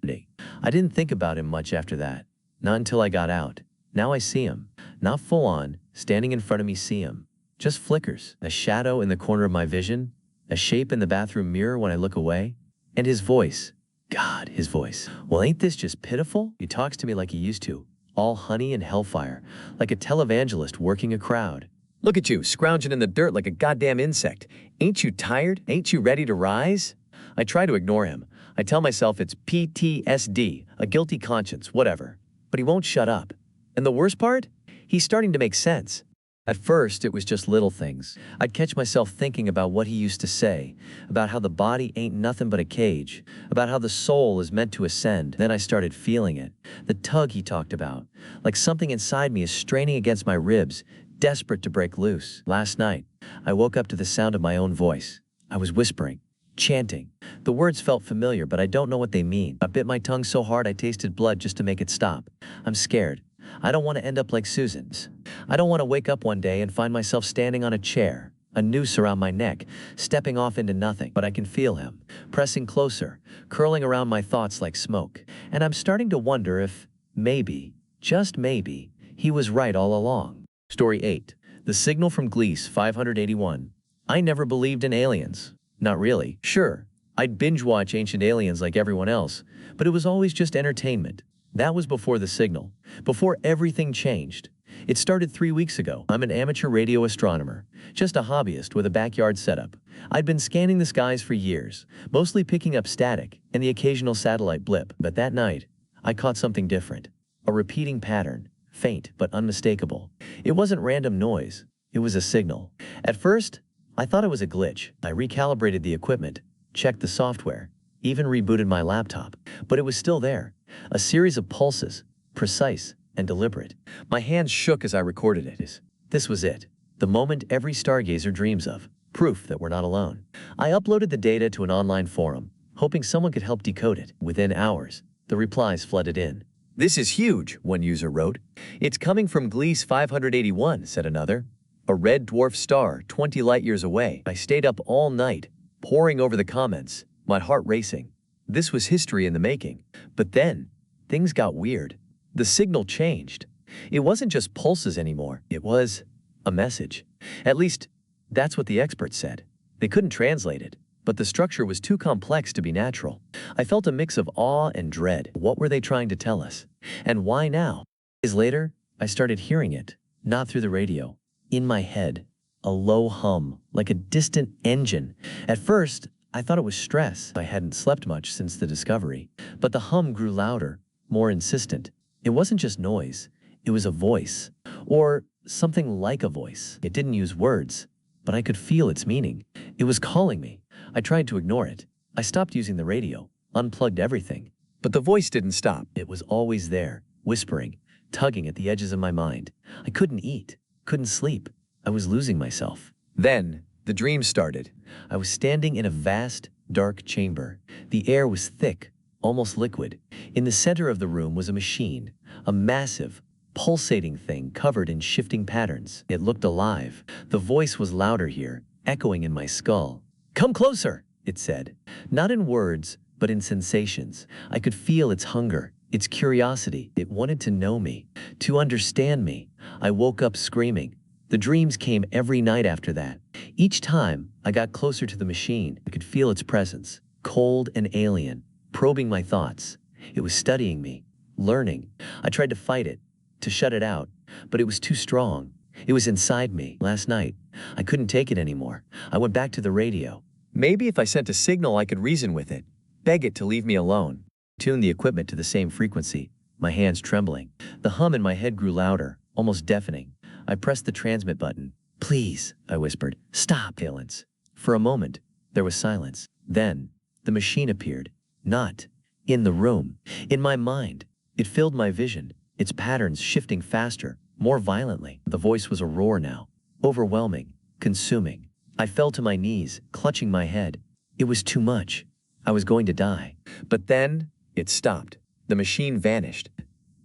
I didn't think about him much after that. Not until I got out. Now I see him. Not full on, standing in front of me see him. Just flickers. A shadow in the corner of my vision. A shape in the bathroom mirror when I look away. And his voice. God, his voice. Well, ain't this just pitiful? He talks to me like he used to. All honey and hellfire. Like a televangelist working a crowd. Look at you, scrounging in the dirt like a goddamn insect. Ain't you tired? Ain't you ready to rise? I try to ignore him. I tell myself it's PTSD, a guilty conscience, whatever. But he won't shut up. And the worst part? He's starting to make sense. At first, it was just little things. I'd catch myself thinking about what he used to say, about how the body ain't nothing but a cage, about how the soul is meant to ascend. Then I started feeling it. The tug he talked about. Like something inside me is straining against my ribs, desperate to break loose. Last night, I woke up to the sound of my own voice. I was whispering. Chanting. The words felt familiar, but I don't know what they mean. I bit my tongue so hard I tasted blood just to make it stop. I'm scared. I don't want to end up like Susan's. I don't want to wake up one day and find myself standing on a chair, a noose around my neck, stepping off into nothing. But I can feel him, pressing closer, curling around my thoughts like smoke. And I'm starting to wonder if, maybe, just maybe, he was right all along. Story 8. The Signal from Gliese 581. I never believed in aliens. Not really. Sure, I'd binge watch Ancient Aliens like everyone else, but it was always just entertainment. That was before the signal, before everything changed. It started 3 weeks ago. I'm an amateur radio astronomer, just a hobbyist with a backyard setup. I'd been scanning the skies for years, mostly picking up static and the occasional satellite blip. But that night, I caught something different. A repeating pattern, faint but unmistakable. It wasn't random noise, it was a signal. At first, I thought it was a glitch. I recalibrated the equipment, checked the software, even rebooted my laptop. But it was still there, a series of pulses, precise and deliberate. My hands shook as I recorded it. This was it, the moment every stargazer dreams of, proof that we're not alone. I uploaded the data to an online forum, hoping someone could help decode it. Within hours, the replies flooded in. "This is huge," one user wrote. "It's coming from Gliese 581, said another. "A red dwarf star 20 light-years away." I stayed up all night, poring over the comments, my heart racing. This was history in the making. But then, things got weird. The signal changed. It wasn't just pulses anymore. It was a message. At least, that's what the experts said. They couldn't translate it, but the structure was too complex to be natural. I felt a mix of awe and dread. What were they trying to tell us? And why now? Days later, I started hearing it, not through the radio. In my head, a low hum, like a distant engine. At first, I thought it was stress. I hadn't slept much since the discovery. But the hum grew louder, more insistent. It wasn't just noise, it was a voice. Or something like a voice. It didn't use words, but I could feel its meaning. It was calling me. I tried to ignore it. I stopped using the radio, unplugged everything. But the voice didn't stop. It was always there, whispering, tugging at the edges of my mind. I couldn't eat, couldn't sleep. I was losing myself. Then, the dream started. I was standing in a vast, dark chamber. The air was thick, almost liquid. In the center of the room was a machine, a massive, pulsating thing covered in shifting patterns. It looked alive. The voice was louder here, echoing in my skull. "Come closer," it said. Not in words, but in sensations. I could feel its hunger, its curiosity. It wanted to know me, to understand me. I woke up screaming. The dreams came every night after that. Each time I got closer to the machine, I could feel its presence, cold and alien, probing my thoughts. It was studying me, learning. I tried to fight it, to shut it out, but it was too strong. It was inside me. Last night, I couldn't take it anymore. I went back to the radio. Maybe if I sent a signal, I could reason with it, beg it to leave me alone. Tune the equipment to the same frequency, my hands trembling. The hum in my head grew louder, almost deafening. I pressed the transmit button. "Please," I whispered, "stop." Silence. For a moment, there was silence. Then, the machine appeared. Not in the room, in my mind. It filled my vision, its patterns shifting faster, more violently. The voice was a roar now, overwhelming, consuming. I fell to my knees, clutching my head. It was too much. I was going to die. But then, it stopped. The machine vanished.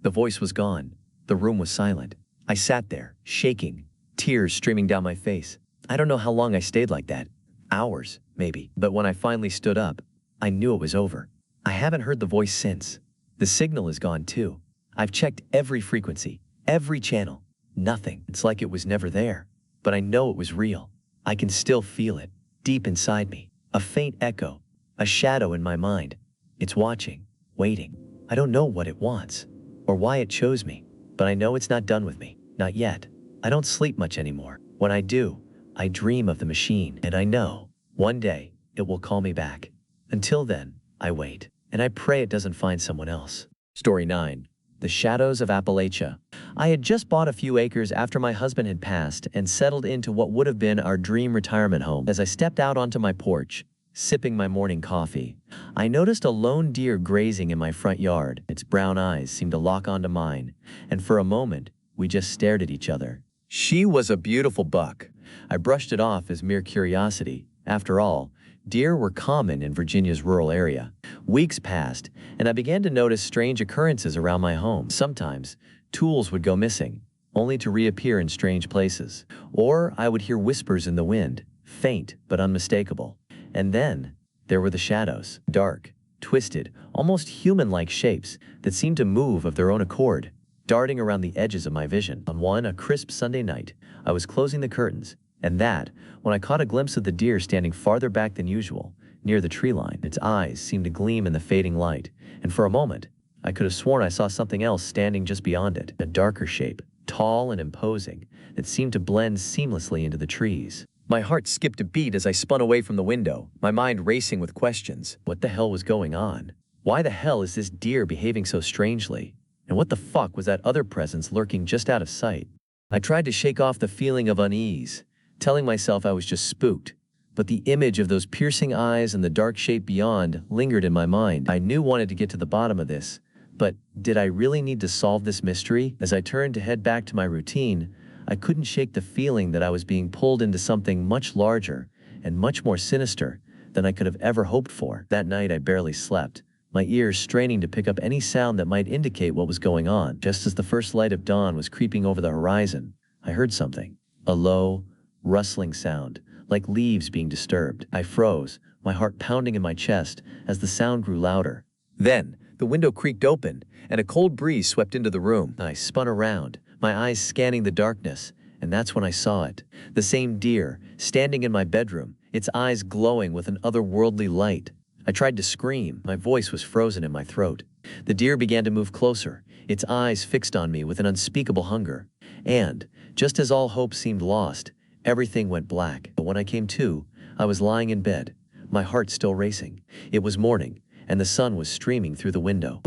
The voice was gone. The room was silent. I sat there, shaking, tears streaming down my face. I don't know how long I stayed like that. Hours, maybe. But when I finally stood up, I knew it was over. I haven't heard the voice since. The signal is gone too. I've checked every frequency, every channel. Nothing. It's like it was never there. But I know it was real. I can still feel it, deep inside me. A faint echo, a shadow in my mind. It's watching, waiting. I don't know what it wants, or why it chose me. But I know it's not done with me. Not yet. I don't sleep much anymore. When I do, I dream of the machine. And I know, one day, it will call me back. Until then, I wait, and I pray it doesn't find someone else. Story 9. The Shadows of Appalachia. I had just bought a few acres after my husband had passed and settled into what would have been our dream retirement home. As I stepped out onto my porch, sipping my morning coffee, I noticed a lone deer grazing in my front yard. Its brown eyes seemed to lock onto mine, and for a moment, we just stared at each other. She was a beautiful buck. I brushed it off as mere curiosity. After all, deer were common in Virginia's rural area. Weeks passed, and I began to notice strange occurrences around my home. Sometimes, tools would go missing, only to reappear in strange places. Or I would hear whispers in the wind, faint but unmistakable. And then, there were the shadows, dark, twisted, almost human-like shapes that seemed to move of their own accord, darting around the edges of my vision. On a crisp Sunday night, I was closing the curtains, And that, when I caught a glimpse of the deer standing farther back than usual, near the tree line. Its eyes seemed to gleam in the fading light, and for a moment, I could have sworn I saw something else standing just beyond it, a darker shape, tall and imposing, that seemed to blend seamlessly into the trees. My heart skipped a beat as I spun away from the window, my mind racing with questions. What the hell was going on? Why the hell is this deer behaving so strangely? And what the fuck was that other presence lurking just out of sight? I tried to shake off the feeling of unease, telling myself I was just spooked. But the image of those piercing eyes and the dark shape beyond lingered in my mind. I knew I wanted to get to the bottom of this, but did I really need to solve this mystery? As I turned to head back to my routine, I couldn't shake the feeling that I was being pulled into something much larger and much more sinister than I could have ever hoped for. That night I barely slept, my ears straining to pick up any sound that might indicate what was going on. Just as the first light of dawn was creeping over the horizon, I heard something. A low, rustling sound, like leaves being disturbed. I froze, my heart pounding in my chest as the sound grew louder. Then, the window creaked open, and a cold breeze swept into the room. I spun around, my eyes scanning the darkness, and that's when I saw it. The same deer, standing in my bedroom, its eyes glowing with an otherworldly light. I tried to scream, my voice was frozen in my throat. The deer began to move closer, its eyes fixed on me with an unspeakable hunger. And, just as all hope seemed lost, everything went black. But when I came to, I was lying in bed, my heart still racing. It was morning, and the sun was streaming through the window.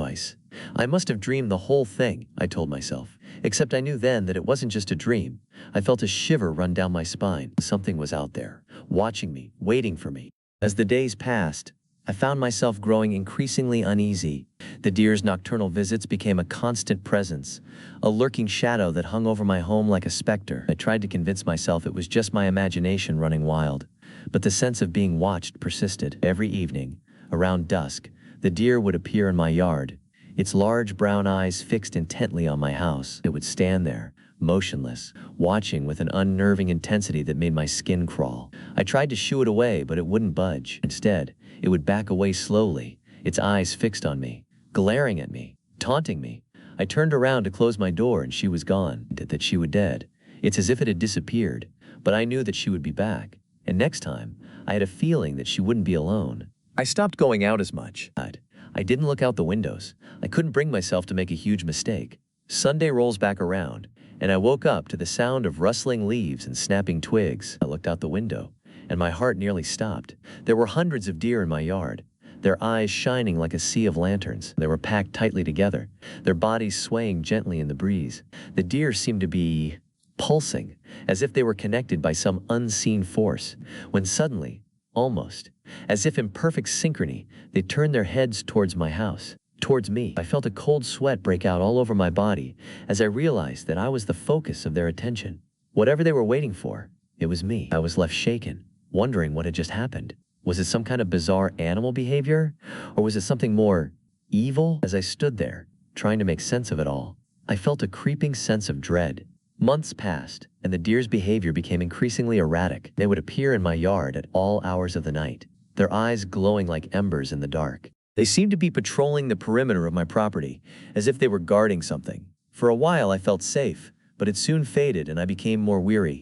I must have dreamed the whole thing, I told myself. Except I knew then that it wasn't just a dream. I felt a shiver run down my spine. Something was out there, watching me, waiting for me. As the days passed, I found myself growing increasingly uneasy. The deer's nocturnal visits became a constant presence, a lurking shadow that hung over my home like a specter. I tried to convince myself it was just my imagination running wild, but the sense of being watched persisted. Every evening, around dusk, the deer would appear in my yard, its large brown eyes fixed intently on my house. It would stand there, motionless, watching with an unnerving intensity that made my skin crawl. I tried to shoo it away, but it wouldn't budge. Instead, it would back away slowly, its eyes fixed on me, glaring at me, taunting me. I turned around to close my door and she was gone. That she was dead. It's as if it had disappeared, but I knew that she would be back. And next time, I had a feeling that she wouldn't be alone. I stopped going out as much. I didn't look out the windows. I couldn't bring myself to make a huge mistake. Sunday rolls back around, and I woke up to the sound of rustling leaves and snapping twigs. I looked out the window, and my heart nearly stopped. There were hundreds of deer in my yard, their eyes shining like a sea of lanterns. They were packed tightly together, their bodies swaying gently in the breeze. The deer seemed to be pulsing, as if they were connected by some unseen force, when suddenly, almost, as if in perfect synchrony, they turned their heads towards my house, towards me. I felt a cold sweat break out all over my body as I realized that I was the focus of their attention. Whatever they were waiting for, it was me. I was left shaken, wondering what had just happened. Was it some kind of bizarre animal behavior? Or was it something more evil? As I stood there, trying to make sense of it all, I felt a creeping sense of dread. Months passed, and the deer's behavior became increasingly erratic. They would appear in my yard at all hours of the night, their eyes glowing like embers in the dark. They seemed to be patrolling the perimeter of my property, as if they were guarding something. For a while I felt safe, but it soon faded and I became more weary.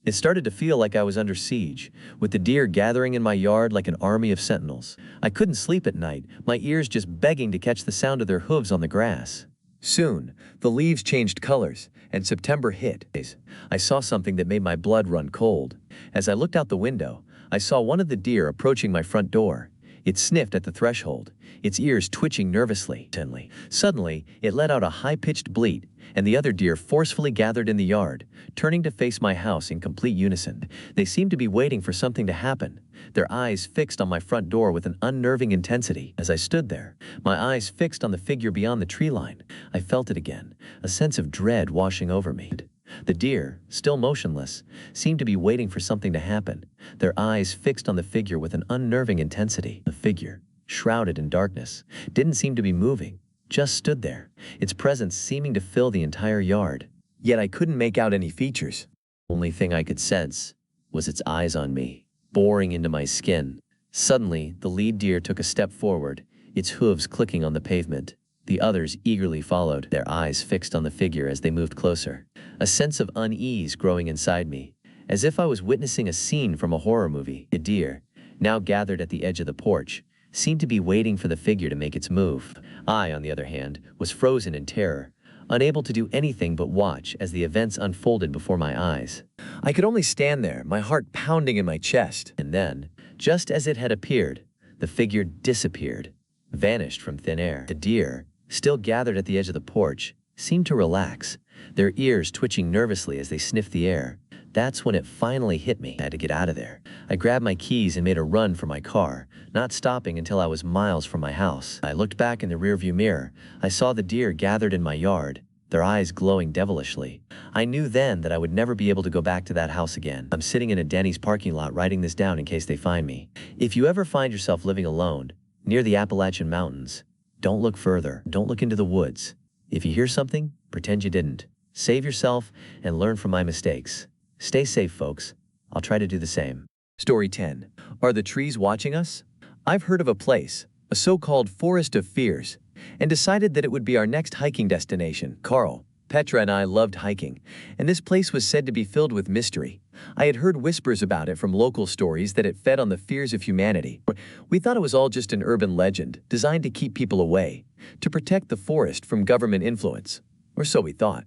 It started to feel like I was under siege, with the deer gathering in my yard like an army of sentinels. I couldn't sleep at night, my ears just begging to catch the sound of their hooves on the grass. Soon, the leaves changed colors, and September hit. I saw something that made my blood run cold. As I looked out the window, I saw one of the deer approaching my front door. It sniffed at the threshold, its ears twitching nervously. Suddenly, it let out a high-pitched bleat, and the other deer forcefully gathered in the yard, turning to face my house in complete unison. They seemed to be waiting for something to happen, their eyes fixed on my front door with an unnerving intensity. As I stood there, my eyes fixed on the figure beyond the tree line, I felt it again, a sense of dread washing over me. The deer, still motionless, seemed to be waiting for something to happen, their eyes fixed on the figure with an unnerving intensity. The figure, shrouded in darkness, didn't seem to be moving, just stood there, its presence seeming to fill the entire yard. Yet I couldn't make out any features. The only thing I could sense was its eyes on me, boring into my skin. Suddenly, the lead deer took a step forward, its hooves clicking on the pavement. The others eagerly followed, their eyes fixed on the figure as they moved closer. A sense of unease growing inside me, as if I was witnessing a scene from a horror movie. A deer, now gathered at the edge of the porch, seemed to be waiting for the figure to make its move. I, on the other hand, was frozen in terror, unable to do anything but watch as the events unfolded before my eyes. I could only stand there, my heart pounding in my chest. And then, just as it had appeared, the figure disappeared, vanished from thin air. The deer, still gathered at the edge of the porch, seemed to relax, their ears twitching nervously as they sniffed the air. That's when it finally hit me. I had to get out of there. I grabbed my keys and made a run for my car, not stopping until I was miles from my house. I looked back in the rearview mirror. I saw the deer gathered in my yard, their eyes glowing devilishly. I knew then that I would never be able to go back to that house again. I'm sitting in a Denny's parking lot writing this down in case they find me. If you ever find yourself living alone, near the Appalachian Mountains, don't look further. Don't look into the woods. If you hear something, pretend you didn't. Save yourself and learn from my mistakes. Stay safe, folks. I'll try to do the same. Story 10. Are the trees watching us? I've heard of a place, a so-called forest of fears, and decided that it would be our next hiking destination. Carl, Petra, and I loved hiking, and this place was said to be filled with mystery. I had heard whispers about it from local stories that it fed on the fears of humanity. We thought it was all just an urban legend designed to keep people away, to protect the forest from government influence. Or so we thought.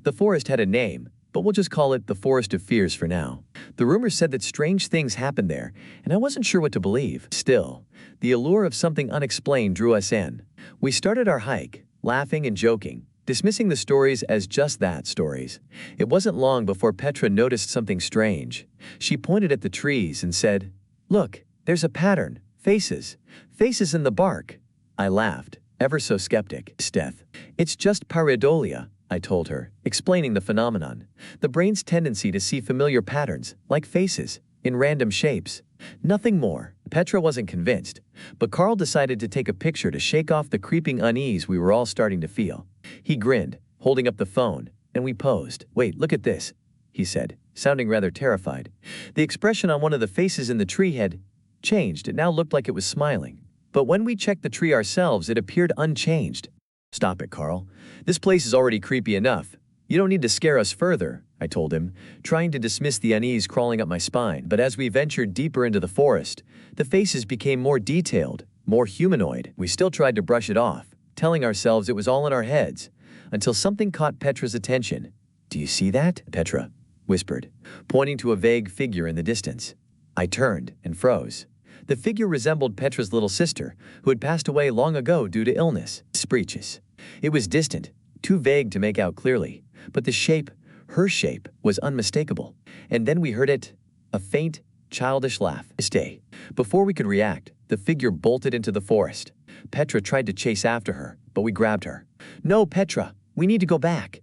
The forest had a name, but we'll just call it the Forest of Fears for now. The rumors said that strange things happened there, and I wasn't sure what to believe. Still, the allure of something unexplained drew us in. We started our hike, laughing and joking, dismissing the stories as just that, stories. It wasn't long before Petra noticed something strange. She pointed at the trees and said, "Look, there's a pattern. Faces. Faces in the bark." I laughed, ever so skeptic. "Steph, it's just pareidolia," I told her, explaining the phenomenon. The brain's tendency to see familiar patterns, like faces, in random shapes. Nothing more. Petra wasn't convinced, but Carl decided to take a picture to shake off the creeping unease we were all starting to feel. He grinned, holding up the phone, and we posed. "Wait, look at this," he said, sounding rather terrified. The expression on one of the faces in the tree had changed. It now looked like it was smiling. But when we checked the tree ourselves, it appeared unchanged. "Stop it, Carl. This place is already creepy enough. You don't need to scare us further," I told him, trying to dismiss the unease crawling up my spine. But as we ventured deeper into the forest, the faces became more detailed, more humanoid. We still tried to brush it off, telling ourselves it was all in our heads, until something caught Petra's attention. "Do you see that?" Petra whispered, pointing to a vague figure in the distance. I turned and froze. The figure resembled Petra's little sister, who had passed away long ago due to illness. Screeches. It was distant, too vague to make out clearly, but the shape, her shape, was unmistakable. And then we heard it, a faint, childish laugh. Stay. Before we could react, the figure bolted into the forest. Petra tried to chase after her, but we grabbed her. "No, Petra, we need to go back.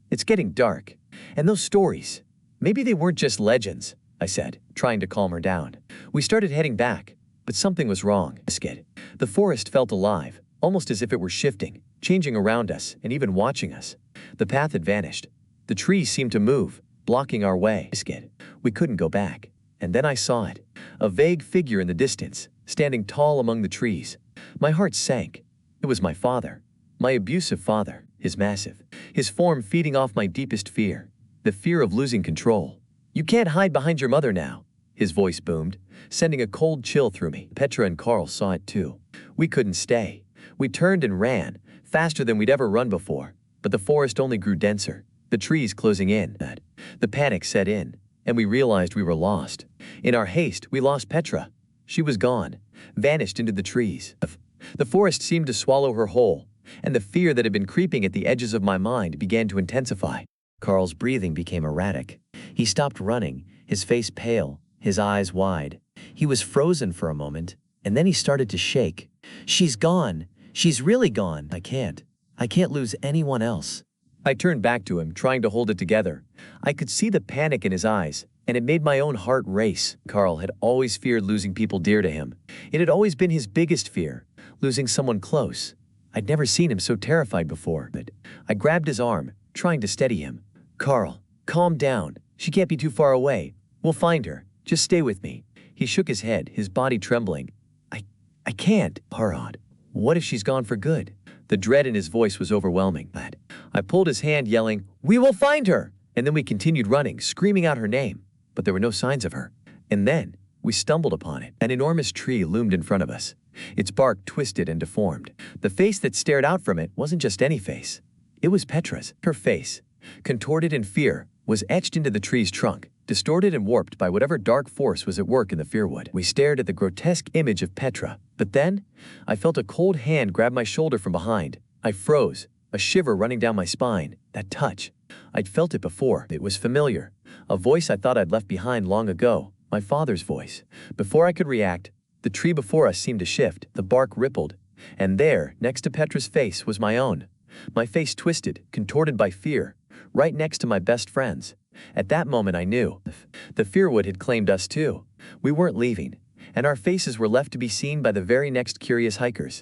It's getting dark. And those stories, maybe they weren't just legends," I said, trying to calm her down. We started heading back, but something was wrong. The forest felt alive, almost as if it were shifting, changing around us and even watching us. The path had vanished. The trees seemed to move, blocking our way. We couldn't go back. And then I saw it, a vague figure in the distance, standing tall among the trees. My heart sank. It was my father, my abusive father, his form feeding off my deepest fear, the fear of losing control. "You can't hide behind your mother now," his voice boomed, sending a cold chill through me. Petra and Carl saw it too. We couldn't stay. We turned and ran, faster than we'd ever run before, but the forest only grew denser, the trees closing in. The panic set in, and we realized we were lost. In our haste, we lost Petra. She was gone, vanished into the trees. The forest seemed to swallow her whole, and the fear that had been creeping at the edges of my mind began to intensify. Carl's breathing became erratic. He stopped running, his face pale, his eyes wide. He was frozen for a moment, and then he started to shake. "She's gone. She's really gone. I can't lose anyone else." I turned back to him, trying to hold it together. I could see the panic in his eyes, and it made my own heart race. Carl had always feared losing people dear to him. It had always been his biggest fear, losing someone close. I'd never seen him so terrified before. But I grabbed his arm, trying to steady him. "Carl, calm down. She can't be too far away. We'll find her. Just stay with me." He shook his head, his body trembling. I can't, Parad. What if she's gone for good?" The dread in his voice was overwhelming. I pulled his hand, yelling, "We will find her!" And then we continued running, screaming out her name. but there were no signs of her. And then, we stumbled upon it. An enormous tree loomed in front of us, its bark twisted and deformed. The face that stared out from it wasn't just any face. It was Petra's. Her face, contorted in fear, was etched into the tree's trunk, distorted and warped by whatever dark force was at work in the firwood. We stared at the grotesque image of Petra, but then, I felt a cold hand grab my shoulder from behind. I froze, a shiver running down my spine. That touch. I'd felt it before. It was familiar. A voice I thought I'd left behind long ago. My father's voice. Before I could react, the tree before us seemed to shift. The bark rippled. And there, next to Petra's face, was my own. My face twisted, contorted by fear, right next to my best friend's. At that moment I knew. The firwood had claimed us too. We weren't leaving, and our faces were left to be seen by the very next curious hikers.